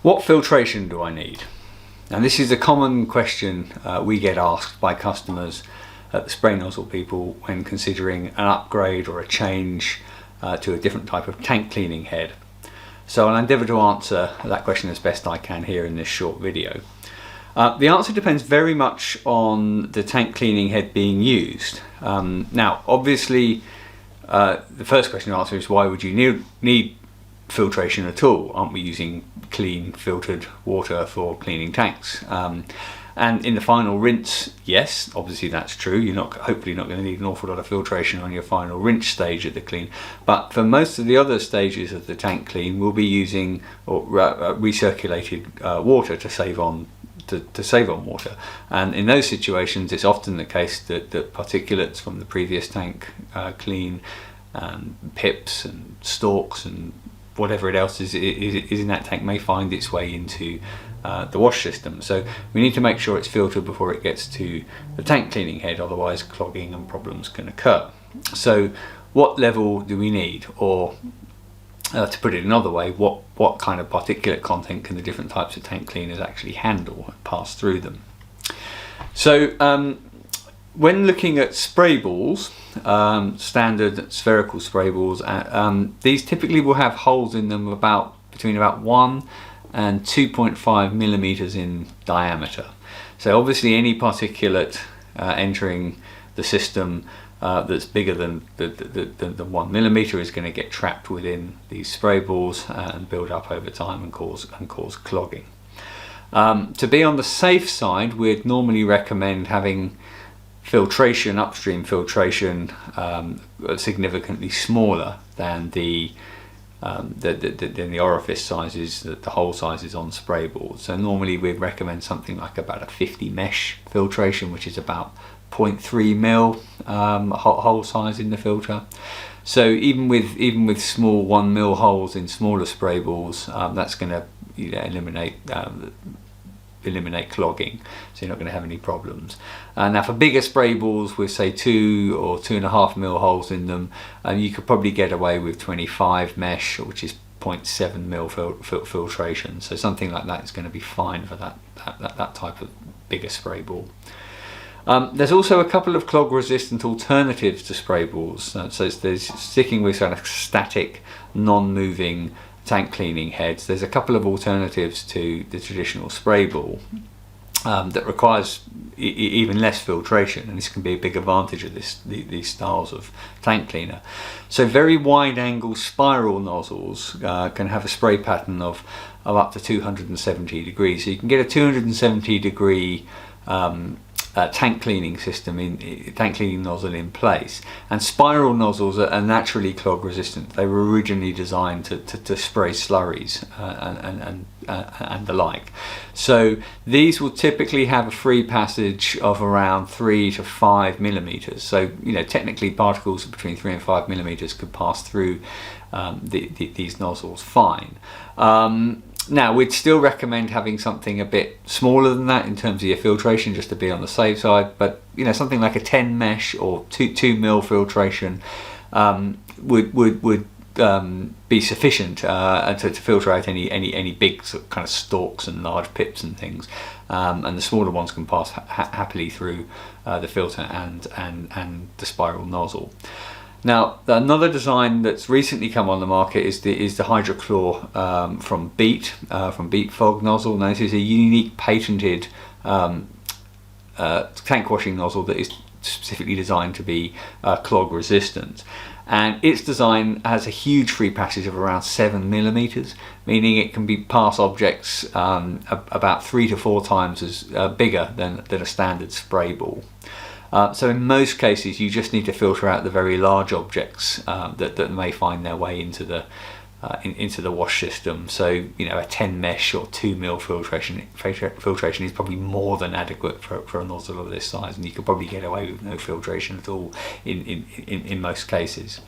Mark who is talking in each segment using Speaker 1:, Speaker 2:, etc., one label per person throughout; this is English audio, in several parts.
Speaker 1: What filtration do I need? And this is a common question we get asked by customers at the spray nozzle people when considering an upgrade or a change to a different type of tank cleaning head. So I'll endeavour to answer that question as best I can here in this short video. The answer depends very much on the tank cleaning head being used. Now obviously the first question to answer is, why would you need filtration at all? Aren't we using clean filtered water for cleaning tanks? And in the final rinse, yes, obviously that's true. You're hopefully not going to need an awful lot of filtration on your final rinse stage of the clean. But for most of the other stages of the tank clean, we'll be using recirculated water to save on water. And in those situations, it's often the case that the particulates from the previous tank clean, pips and stalks and whatever it else is in that tank may find its way into the wash system. So we need to make sure it's filtered before it gets to the tank cleaning head, otherwise clogging and problems can occur. So what level do we need? Or to put it another way, what kind of particulate content can the different types of tank cleaners actually handle and pass through them? So when looking at spray balls, standard spherical spray balls, these typically will have holes in them between about 1 and 2.5 millimeters in diameter. So obviously any particulate entering the system that's bigger than 1 millimeter is going to get trapped within these spray balls and build up over time and cause clogging. To be on the safe side, we'd normally recommend having filtration, upstream filtration, significantly smaller than the orifice sizes, the hole sizes on spray balls. So normally we'd recommend something like about a 50 mesh filtration, which is about 0.3 mil hole size in the filter. So even with small 1 mil holes in smaller spray balls, that's going to eliminate clogging, so you're not going to have any problems. Now for bigger spray balls with say 2 or 2.5 mil holes in them, you could probably get away with 25 mesh, which is 0.7 mil filtration. So something like that is going to be fine for that type of bigger spray ball. There's also a couple of clog resistant alternatives to spray balls. So there's sticking with sort of static, non-moving tank cleaning heads. There's a couple of alternatives to the traditional spray ball that requires even less filtration, and this can be a big advantage of these styles of tank cleaner. So very wide angle spiral nozzles can have a spray pattern of up to 270 degrees. So you can get a 270 degree tank cleaning system, tank cleaning nozzle in place. And spiral nozzles are naturally clog resistant. They were originally designed to spray slurries and the like. So these will typically have a free passage of around 3 to 5 millimeters. So technically particles between 3 and 5 millimeters could pass through these nozzles fine. Now we'd still recommend having something a bit smaller than that in terms of your filtration, just to be on the safe side. But something like a 10 mesh or 2 mil filtration would be sufficient to filter out any big sort of kind of stalks and large pips and things, and the smaller ones can pass happily through the filter and the spiral nozzle. Now, another design that's recently come on the market is the Hydroclaw from Beat Fog nozzle. Now, this is a unique patented tank washing nozzle that is specifically designed to be clog resistant. And its design has a huge free passage of around 7 millimeters, meaning it can be pass objects about 3 to 4 times as bigger than a standard spray ball. So in most cases you just need to filter out the very large objects that may find their way into the wash system. So a 10 mesh or 2 mil filtration is probably more than adequate for a nozzle of this size, and you could probably get away with no filtration at all in most cases.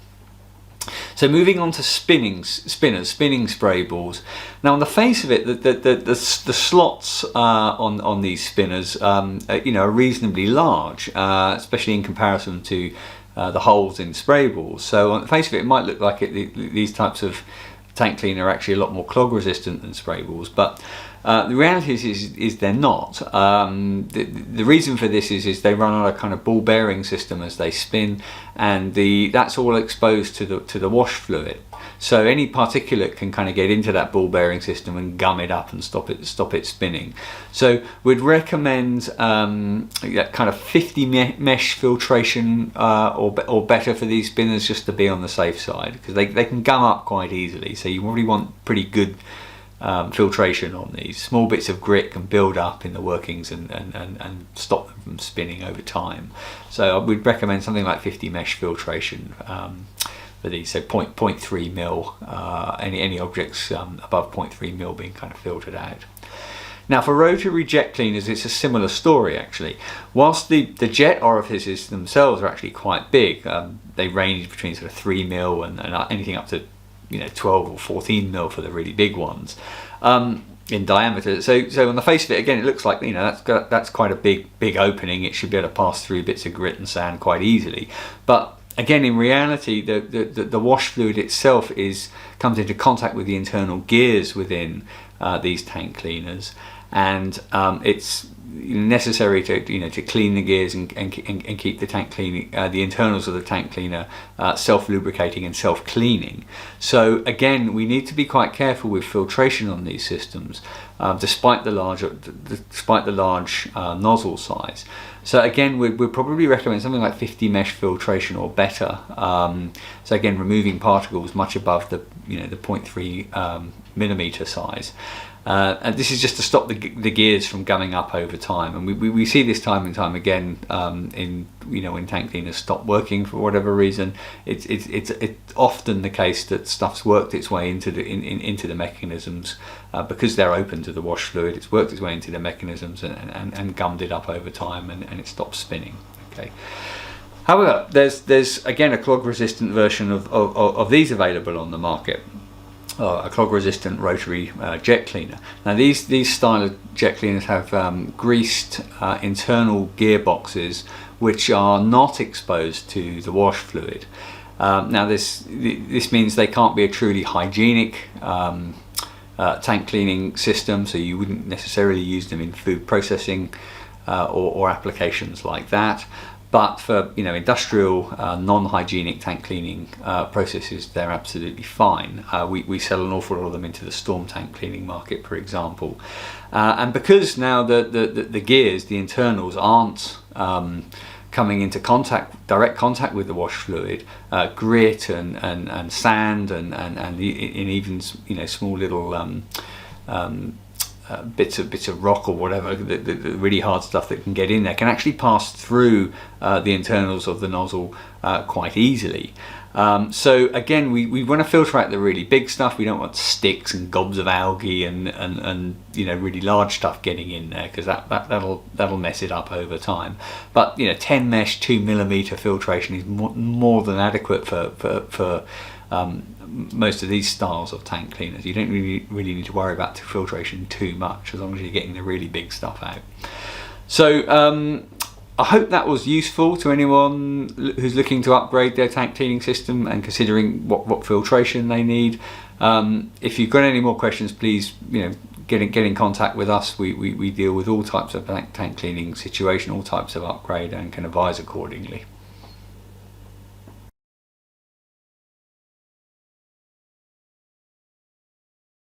Speaker 1: So moving on to spinning spray balls. Now on the face of it, the slots on these spinners are reasonably large, especially in comparison to the holes in spray balls. So on the face of it, it might look like these types of tank cleaner are actually a lot more clog resistant than spray balls, but the reality is they're not. The reason for this is they run on a kind of ball bearing system as they spin, and that's all exposed to the wash fluid. So any particulate can kind of get into that ball bearing system and gum it up and stop it spinning. So we'd recommend that kind of 50 mesh filtration or better for these spinners, just to be on the safe side, because they can gum up quite easily. So you really want pretty good filtration on these. Small bits of grit can build up in the workings and stop them from spinning over time. So we'd recommend something like 50 mesh filtration for these, so 0.3 mil, any objects above 0.3 mil being kind of filtered out. Now for rotary jet cleaners, it's a similar story actually. Whilst the jet orifices themselves are actually quite big, they range between sort of 3 mil and anything up to 12 or 14 mil for the really big ones in diameter. So on the face of it, again, it looks like that's quite a big opening. It should be able to pass through bits of grit and sand quite easily. But again, in reality, the wash fluid itself comes into contact with the internal gears within these tank cleaners, and it's necessary to clean the gears and keep the tank cleaning, the internals of the tank cleaner self-lubricating and self-cleaning. So again, we need to be quite careful with filtration on these systems, despite the large nozzle size. So again, we'd probably recommend something like 50 mesh filtration or better. So again, removing particles much above the 0.3 millimeter size. And this is just to stop the gears from gumming up over time, and we see this time and time again when tank cleaners stop working for whatever reason. It's often the case that stuff's worked its way into the mechanisms because they're open to the wash fluid. It's worked its way into the mechanisms and gummed it up over time, and it stops spinning. Okay. However, there's again a clog resistant version of these available on the market. A clog resistant rotary jet cleaner. Now these style of jet cleaners have greased internal gearboxes which are not exposed to the wash fluid. Now this means they can't be a truly hygienic tank cleaning system, so you wouldn't necessarily use them in food processing or applications like that. But for industrial non-hygienic tank cleaning processes, they're absolutely fine. We sell an awful lot of them into the storm tank cleaning market, for example. And because now the gears, the internals, aren't coming into direct contact with the wash fluid, grit and sand and even small little bits of rock or whatever, the really hard stuff that can get in there, can actually pass through the internals of the nozzle quite easily. So again, we want to filter out the really big stuff. We don't want sticks and gobs of algae and really large stuff getting in there, because that'll mess it up over time. But 10 mesh 2 millimeter filtration is more than adequate for most of these styles of tank cleaners. You don't really need to worry about filtration too much, as long as you're getting the really big stuff out. So I hope that was useful to anyone who's looking to upgrade their tank cleaning system and considering what filtration they need. If you've got any more questions, please get in contact with us. We deal with all types of tank cleaning situation, all types of upgrade, and can advise accordingly.